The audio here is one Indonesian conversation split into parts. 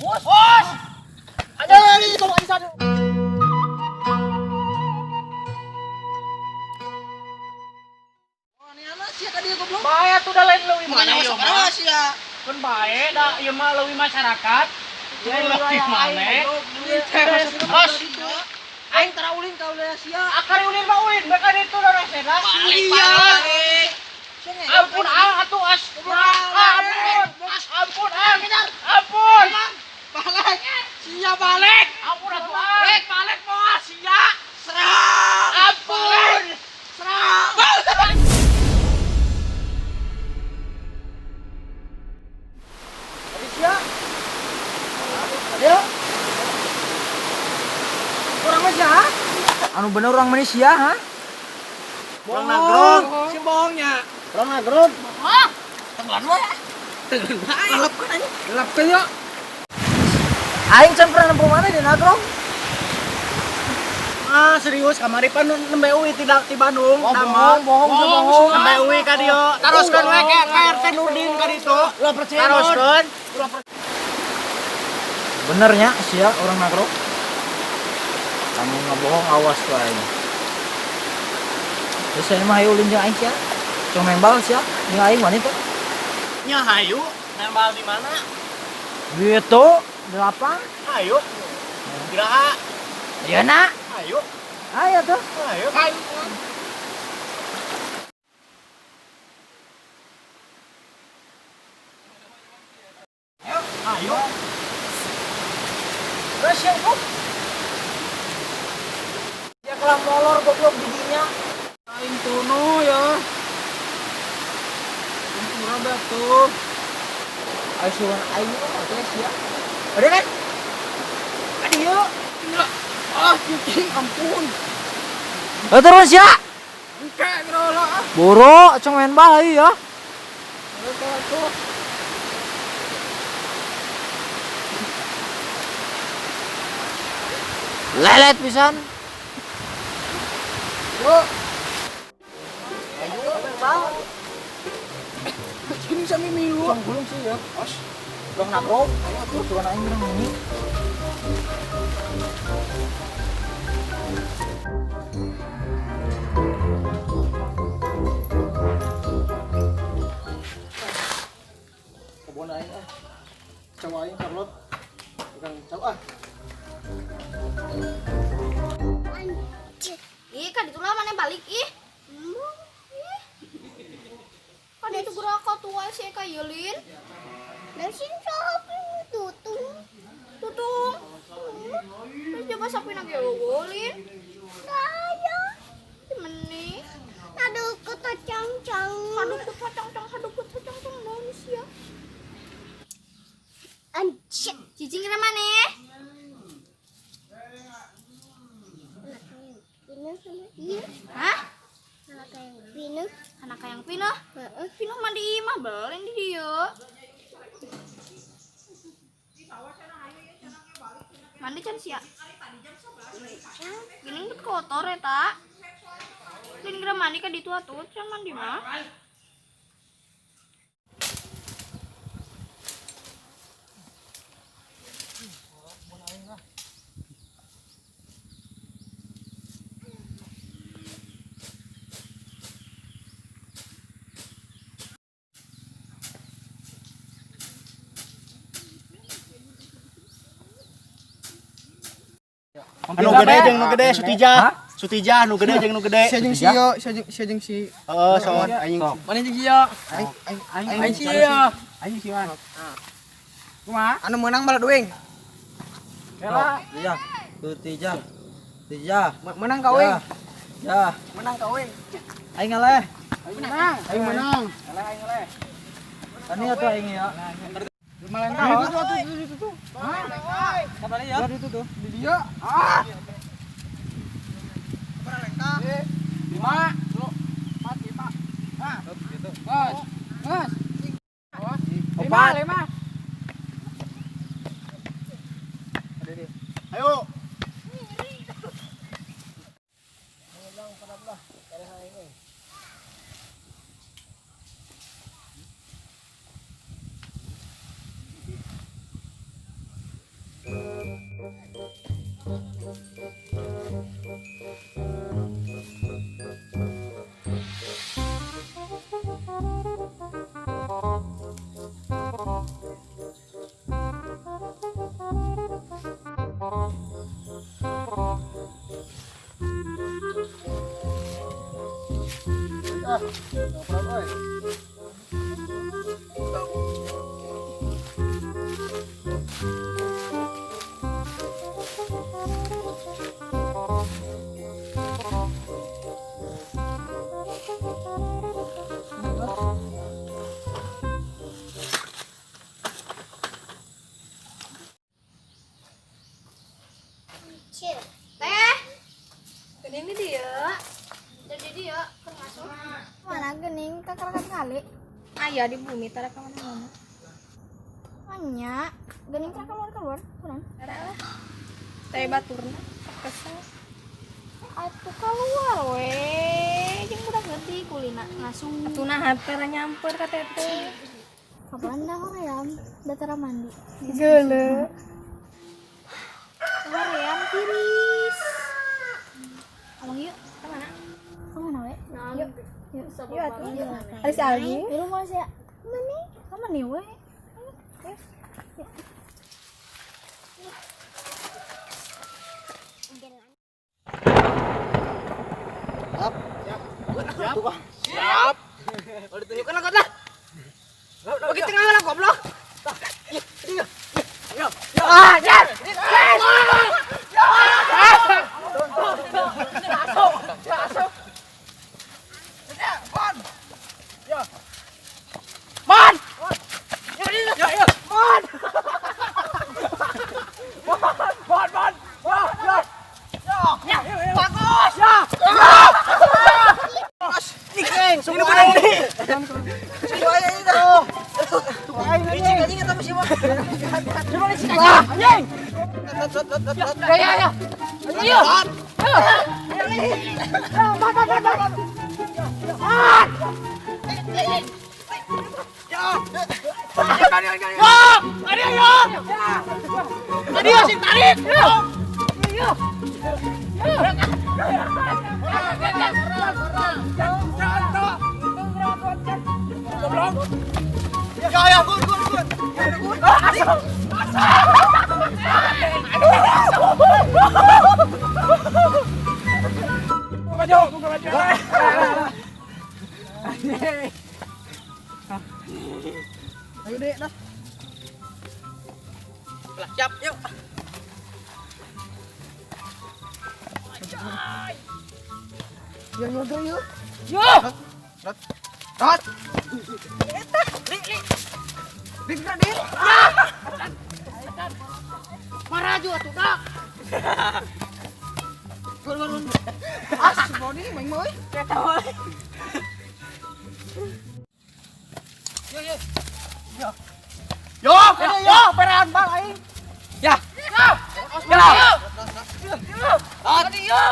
Bos. Bos. Ada ini tolong Aisyah. Oh, ini anak sih tadi goblok. Bahaya tuh dah lain leuwih mana ieu mah. Kan bae da ieu mah leuwih masyarakat. Ya leuwih mana? Bos. Aing tara ulin ka ulah sia. Akari ulin mah ulin, beka ditu da rasena. Balik. Ampun atuh as. Ampun ampun. Balik. Sia balik. Ampun atuh. Balik bos sia. Serang. Ampun. Serang. Sia. Ayo. Orang Malaysia? Anu bener orang Malaysia, ha? Orang nagrog, si bohongnya. Orang nagrog. Hah? Tenggelan we. Tenggelan bae. Gelap kan anjing. Gelap teh yo. Aing can pernah nempuh mana di nagrog? Ah, serius kamari pan nembe uwi tidak di Bandung. Bohong. Nembe uwi ka dieu. Taroskeun we ke RT Nurdin ka ditu. Lah percaya. Taroskeun. Benernya sia orang nagrog. Kamu ngebohong awas tuh aing. Terus saya mah hayu ulin jeung aing sia. Cuma nembal sia, jeung aing wanita. Nya hayu, nembal di mana? Gitu, di lapang. Hayu. Giraha. Ayeuna. Hayu. Ayo tuh. Hayu. Hayu. Hayu. Terus ya, Bu. Ya kelam molor goblok giginya. Aing tuno ya. Pura batu. Aing suruh aing oke sia. Ada kan? Ada yuk. Ah, cicing ampun. Terus ya. Engke ngerola. Boro, cong main bal ya. Lelet pisan. Yuk. Ayo, bal. Ini sami milu. Belum sih ya. Os. Belum nagrog. Ayo atuh tuan aing urang ini. Kebon aing ah. Cawa aing Carlot. Bukan cawa ah. Ih, kan itulah mana balik ih. Kan itu gerak tua sih kayak Yelin. Dari sini sapi tutung. Terus coba sapi nak golin. Saya. Meni. Aduh kecang-cang. Manusia. Anjir, cicing kena mana? Hah? Anak yang pinah? Pinah mandi mah belen di dia. Mandi can sia. Gini kotor ya tak? Gini kira mandi kan ditu atuh can mandi mah. Anu gede jeung nu gede Sutijah nu gede jeung nu gede. Sia jeung si. Heeh, saon aing. Mana jeung sia? Aing sia. Aing sia. Kumaha? Anu meunang bala duing. Kela. Iya. Sutijah. Menang ka wing. Ya. Menang ka wing. Aing ngaleh. Aing menang. Aing ngaleh. Tani atuh aing ya. Malentah. Itu. Hah? Kabari ya? Itu tuh. Di dia. Ah. Berapa lentah? 5. 4 5. Hah? Gitu. Gas. 5. Ada di. Ayo. Ngulang pada belah. Dari hari ini. Cil. Teh. Ini dia. Jadi dia termasuk. Mana gening kakak kali. Ayah di bumi tara ka mana-mana. Banyak. Gening kakak keluar. Kurang. Tara lah. Teh baturna kesel. Atuh keluar we. Jeung budak leutik kulina ngasuh. Atuh nah tara nyamper ka teteh. Kapan dah hoream? Da tara mandi. Geuleuh. Hoream tiris. Abang yuk. Ka mana? Kemana we? Yuk. Yuk. Yuk atuh. Ari si Aldi. Di rumah saya. Mana? Kamu nih we? Siap. Udah tunjukkan lah kota. Bagi tengah lah goblok. Ah, jar. Man. Ya. Man. Man. Ya. Bagus. Ya. Nih, semua ini. Semua ini. Anjing kita mesti mau. Coba nih sini. Anjing. Ya. Ayo. Ayo sing tarik. Ya, gun. Ayo deh, dah. Siap, yuk. Yuk. Rat. Dik. Marah juga tuh, Dak. Gun. Semua ini main moy. Yo, perean bal aing. Ya. Tadi yo.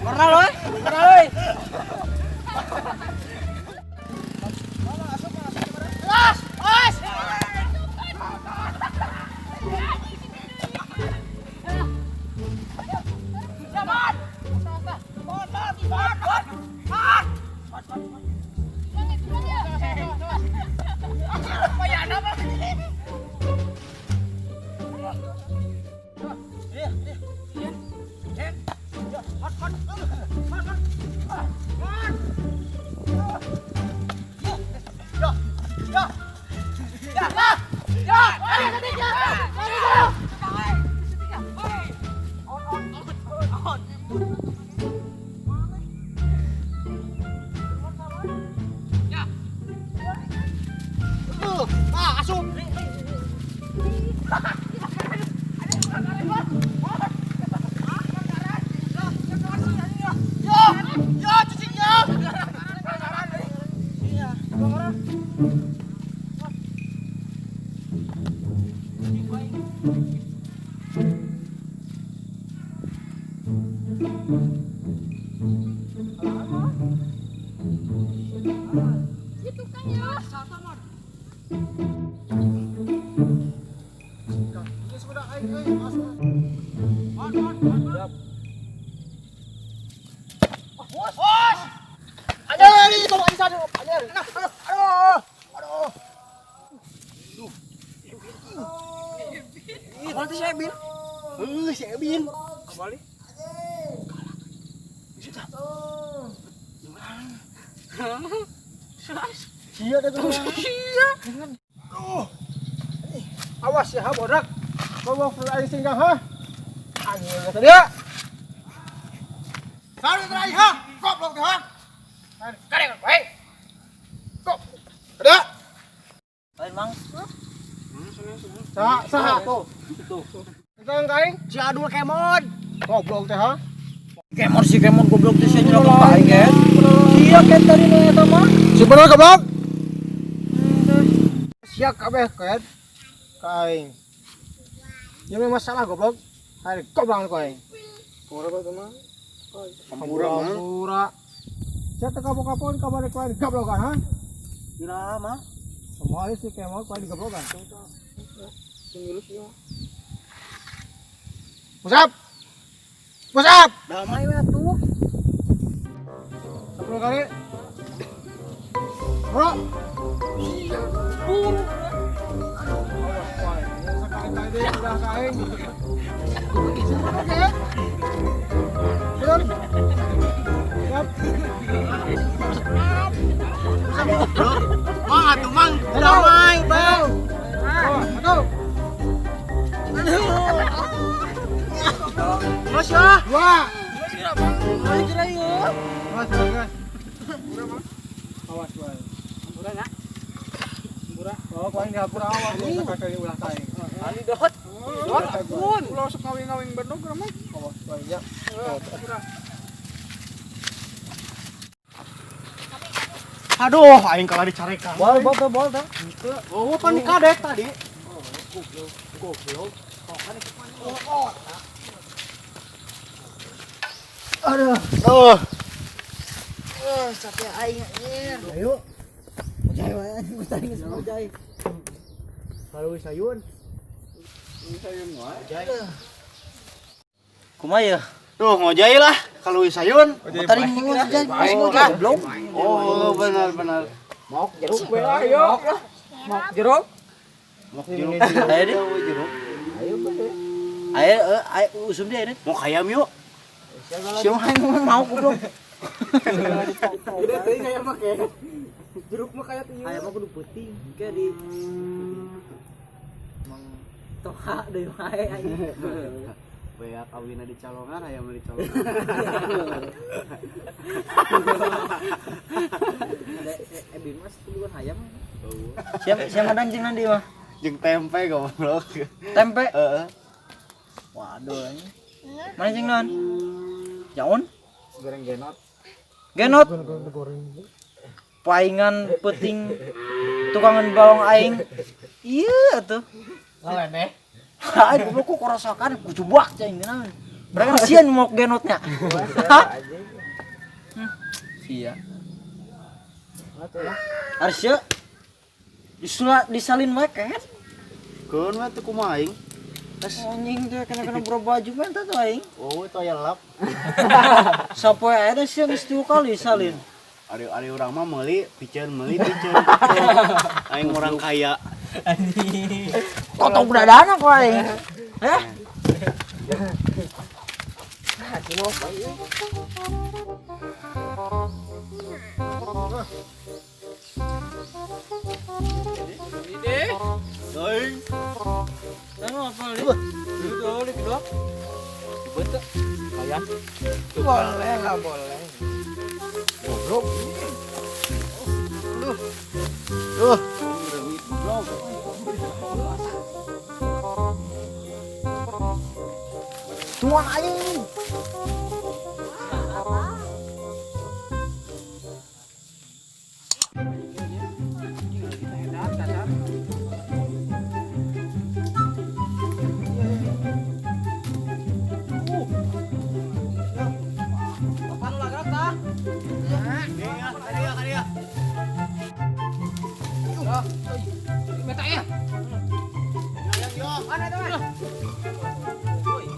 Warna loy. Itu kan ya. Sudah, ayo, masuk. Aduh, ini tolong Aisyah dulu. Aduh. Mana si Ebin? Si Ebin. Kembali. Sudah. Sia dah tu. Sia. Awas ya, bodak. Bawa air singgah ha. Anjir kata dia. Sari terakhir ha. Goblok tu ha. Kadang baik. Kok. Ada. Lain mang. Sah tuh. Kita kain. Si Adul Kemon. Goblok teh ha. Kemon si Kemon goblok teh sia nyerang kain kan. Iya kan tadi mah eta mah. Si bener goblok. Siap kabeh kan. Kain. Yang masalah goblok. Hai goblok kain. Pura apa mah? Pura. Saya teka kapon kabar kain goblok kan ha. Dina mah. Semua si Kemon kain goblok kan. Pusap. Pusap. Damai we atuh. 10 kali. Bro. Mang atuh mang. Damai, Bang. Masya. Wah. Ayo kira yuk. Awas. Awas, Bang. Udah enggak? Oh, kau ini hapura awas lu kakak ulah kain. Ali dot. Dot pun. Lo sok ngawing Bandung ke rumah. Awas, Bang. Ya. Aduh, aing kalah dicarekan. Bol tuh. Oh, pan kadek tadi. Goblok. Aduh. Capek aing anjir. Ayo. Jai wae, tadi geus mau jai. Kalau sayun. Kumaha ya? Tuh, ngojai lah kalau sayun. Tadi mau jai, goblok. Oh, benar. Mau jeruk we ayo. Mau jeruk? Mau jeruk. Ayo deh. Jeruk. Ayo usum dia deh. Mau khayam yuk. Siapa yang mau goblok? Gede teuing kayak mah kayak. Jeruk mah kayak ieu. Aya mah kudu peuting ke di Mang toha deui wae anjing. Bea kawina di Calongan aya mah di Calongan. Ebin mas duluan hayam. Siapa anjing nanti mah? Jeung tempe goblok. Tempe. Heeh. Waduh anjing. Mana anjing non? Jaon? Goreng genot. Genot. Paingan peuting tukangan balong aing. Iya atuh. Ngaleneh. Aing goblok kok rasakan kujubak cing naon. Mereka sian mau genotnya. Sia. Arsya disalin wae kan? Keun mah teu kumaha aing. Anjing teh kena baju mah teh aing. Oh, itu aya lap. Sapoe aya sih geus 2 kali salin. Ari urang mah meuli piceun. Aing orang kaya. Kotong dadana kok aing. Heh? Aing. Tengok apa li? Dulu di kedua. Betul. Ayam. Boleh lah boleh. Goblok. Tuan anjing.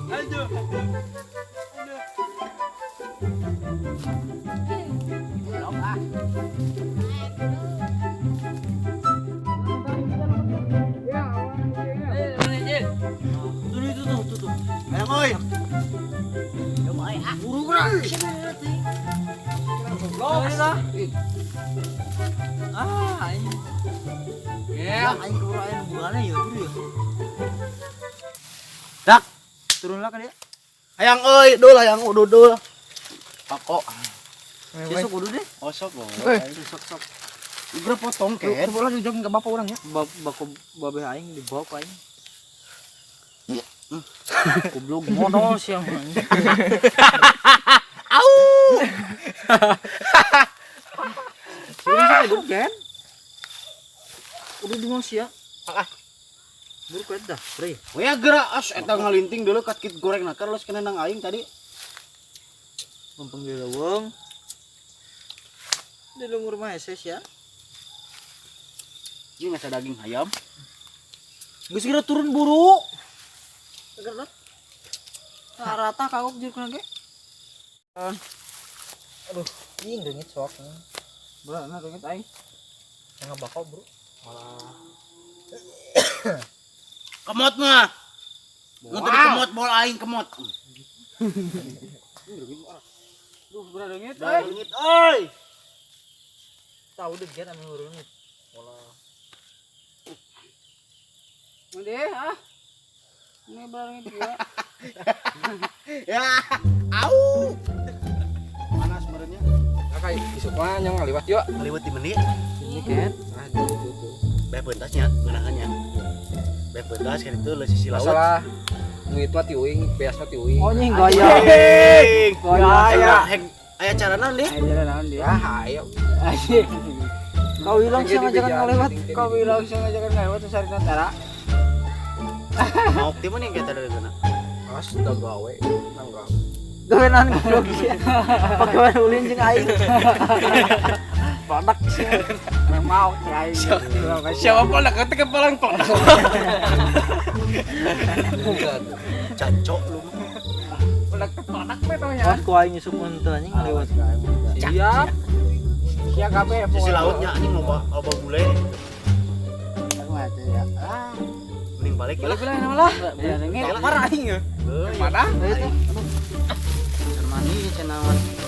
Aduh. Tuh. Ayo oi. Buru gerak. Ini. Ya, aing keburu aya bulannya ya, buru ya. Dak, Turunlah kan dia. hayang euy, dul hayang ududul. Pako. Besok kudu deh. Osok loh. Sok. Igra potong ken. Coba lagi jogging ke bapak orang ya. Baku babe aing dibawa ku aing. Goblok modal sih yang. Au. Sudah sih kudu kan. Udah di mana sih ya? Buru ku eta, bre. We geura as eta ngalinting dulu kat kit goreng nakar los kena nang aing tadi. Mumpung di leuweung. Di leuweung rumah SS ya. Ini ngasa daging ayam. Geus kira turun buru. Tegar dah. Rata kagok jeung kana ge. Aduh, ing dengit sok. Bro, nah dengit aing. Yang bakal, Bro. Malah Kemot mah. Mun tadi kemot bol aing kemot. duh, bro dengit. Dengit euy. Tahu dengit anu dengit. Malah Mende ah. Ini barang itu ya. Ya, au. Panas sebenarnya. Kayak isuk mah nyong ngaliwat yuk. Ngaliwat di menit. ini kan. Bae pentasnya ngeunahannya. Bae pentas kan itu leusi si laut. Masalah duit mah ti uing, beas mah ti uing. Oh nying gaya. Gaya. Aya cara naon deh? Ayo jalan naon dia. Ah, ayo. Asik. Kau bilang sih ngajakan ngelewat. Kau bilang sih ngajakan ngelewat terus hari nantara. Mau ti mana yang kita dari sana? Astaga gawe. Enggak. Gawean goblok sih. Pagawean ulin jeung aing. Padak sih. Mau ya. Siapa pula ketika palang palang. Cancok lu. Padak betulnya. Pas ku aing nyusup teu anjing ngelewat ka aing. Siap. Siap kabeh. Sisi lautnya anjing loba bule. Aku aja ya. Ah. Mending balik ya. Balik nama lah. Biar dengit. Parah aing ya. Euy. Mana? Cermani cenah.